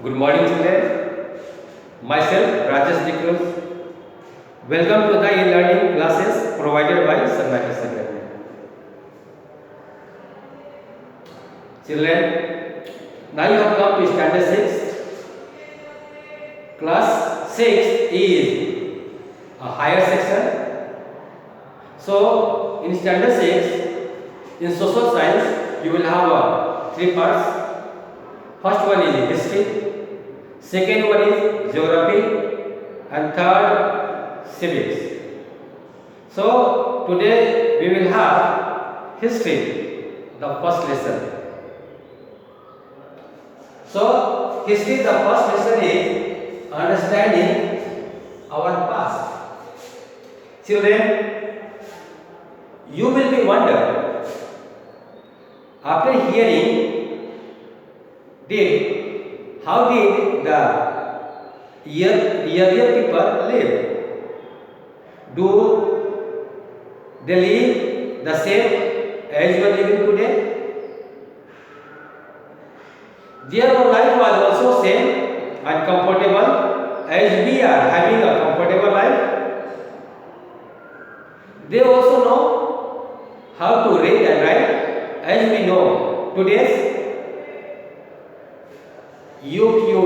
Good morning, children. Myself, Rajesh Dikrus. Welcome to the e-learning classes provided by Sanmati Academy. Children, now you have come to standard 6. Class 6 is a higher section. So, in standard 6, in social science, you will have three parts. First one is history. Second one is geography and third civics. So today we will have history, the first lesson. So history, the first lesson is understanding our past. Children, you will be wonder after hearing how did the earlier people live? Do they live the same as you are living today? Their life was also same and comfortable as we are having a comfortable life. They also know how to read and write as we know today's. If you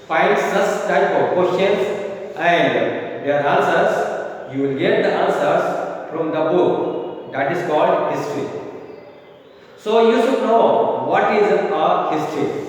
find such type of questions and their answers, you will get the answers from the book that is called history. So you should know what is a history.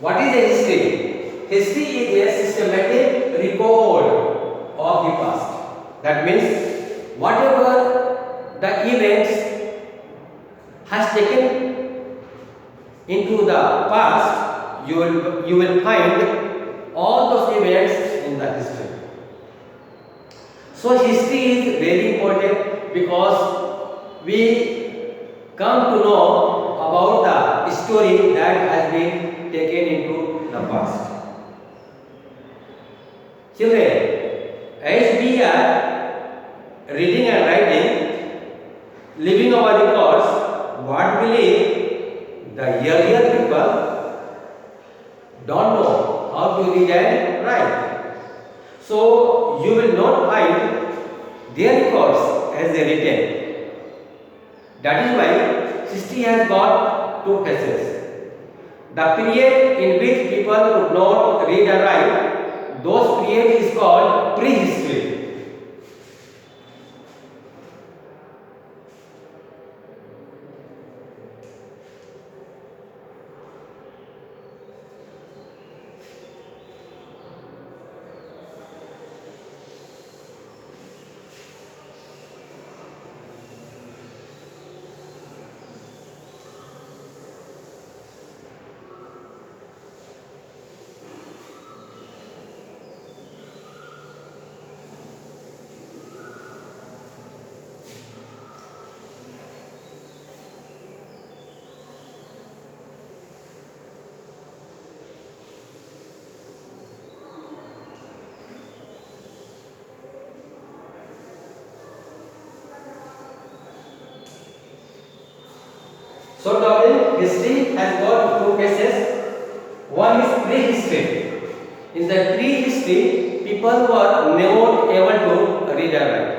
What is a history? History is a systematic record of the past. That means whatever the events has taken into the past, you will find all those events in the history. So history is very important because we come to know about the story that has been taken into the past. Children, as we are reading and writing, living our records, what believe the earlier people don't know how to read and write. So you will not find their records as they written. That is why history has got two phases. The period in which people could not read and write, those period is called prehistory. So darling, history has got two phases. One is prehistory. In the prehistory, people were not able to read and write.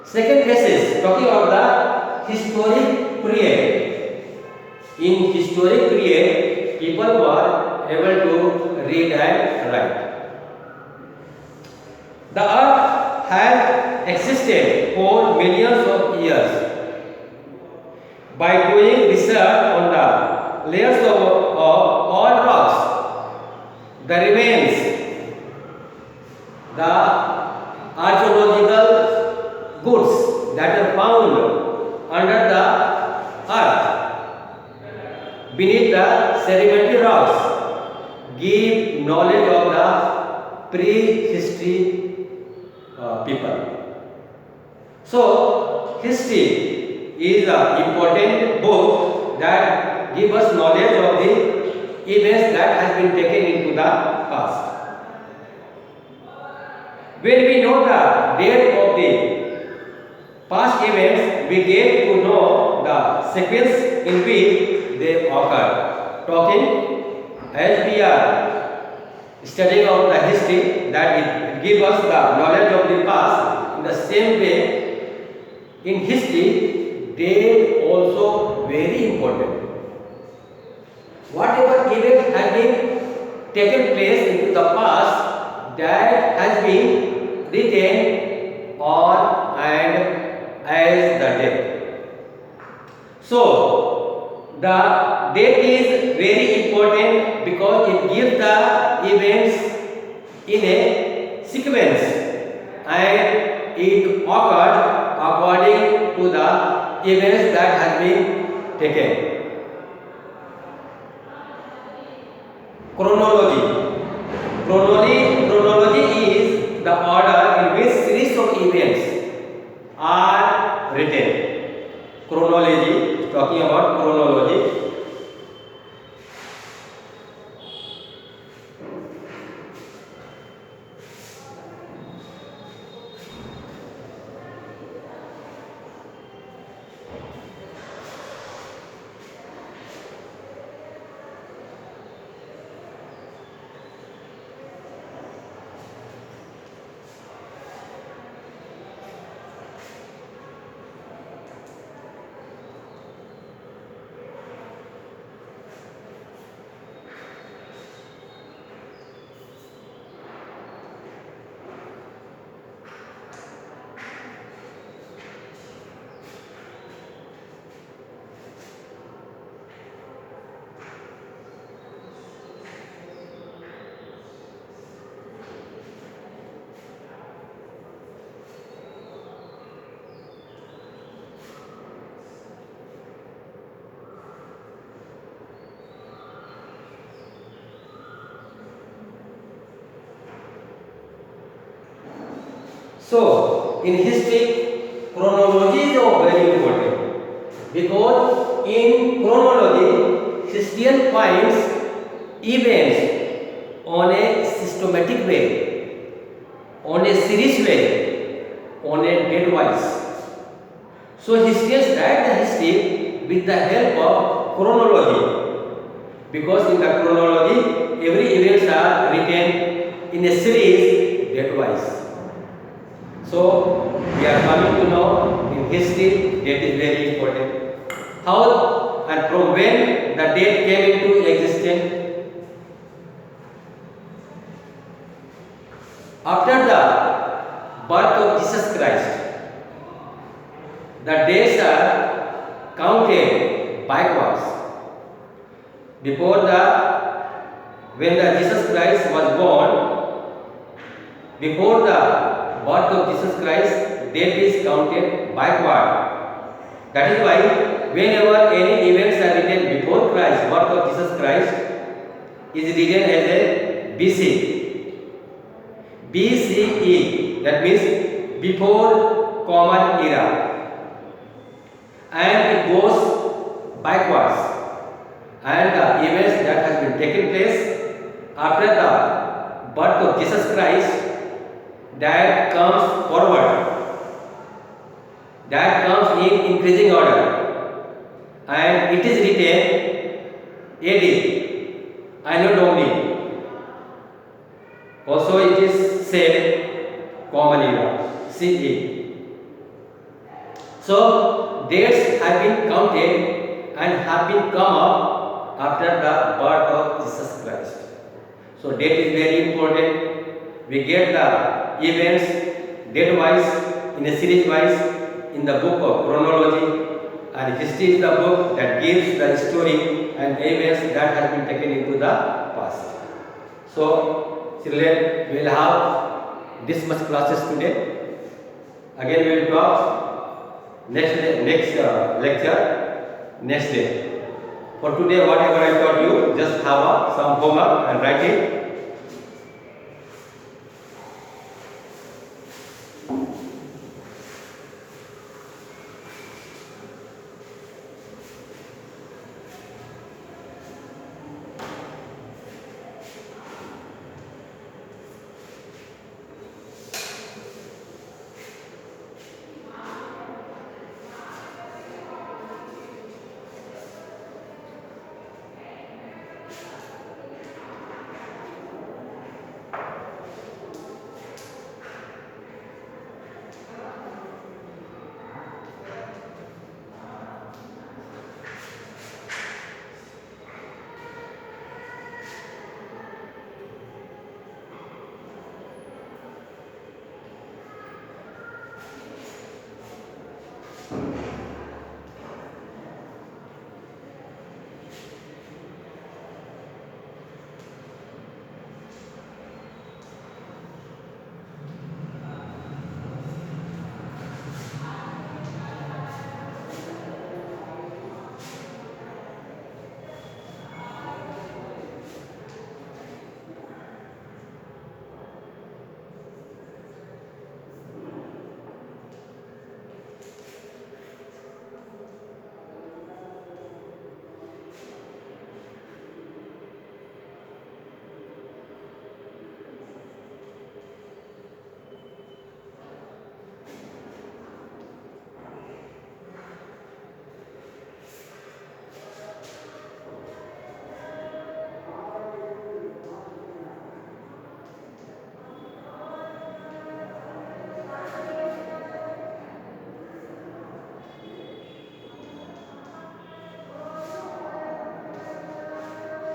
Second phase is talking about the historic period. In historic period, people were able to read and write. The earth has existed for millions of years. By doing research on the layers of all rocks, the remains, the archaeological goods that are found under the earth beneath the sedimentary rocks give knowledge of the prehistory people. So, history is an important book that gives us knowledge of the events that has been taken into the past. When we know the date of the past events, we get to know the sequence in which they occur. Talking as we are studying about the history, that it gives us the knowledge of the past. In the same way, in history, date also very important. Whatever event has been taken place into the past, that has been written on and as the date. So, the date is very important because it gives the events in a sequence and it occurred according to the events that has been taken. Chronology. Chronology is the order in which series of events are written. Chronology, talking about chronology. So, in history, chronology is very important because in chronology, historian finds events on a systematic way, on a series way, on a date wise. So, historians write the history with the help of chronology because in the chronology, every events are written in a series date wise. So, we are coming to know in history date is very important. How and from when the date came into existence? After the birth of Jesus Christ, the days are counted backwards. Before when the Jesus Christ was born, before the birth of Jesus Christ, date is counted backward. That is why whenever any events are written before Christ, birth of Jesus Christ, is written as a BC. BCE, that means before Common Era, and it goes backwards. And the events that has been taken place after the birth of Jesus Christ, that comes forward, that comes in increasing order, and it is written AD, Anno Domini. Also it is said Common Era, CE. So dates have been counted and have been come up after the birth of Jesus Christ. So date is very important. We get the events date wise in a series wise in the book of chronology, and history is the book that gives the story and events that has been taken into the past. So children, we will have this much classes today. Again we will talk next lecture next day. For today, whatever I taught you, just have some homework and write it.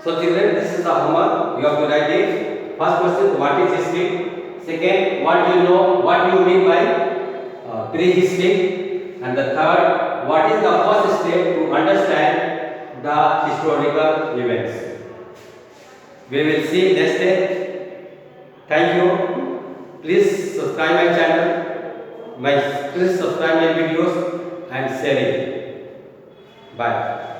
So children, this is the homework. You have to write it. First question, what is history? Second, what do you know? What do you mean by prehistory? And the third, what is the first step to understand the historical events? We will see next day. Thank you. Please subscribe my channel. Please subscribe my videos and share it. Bye.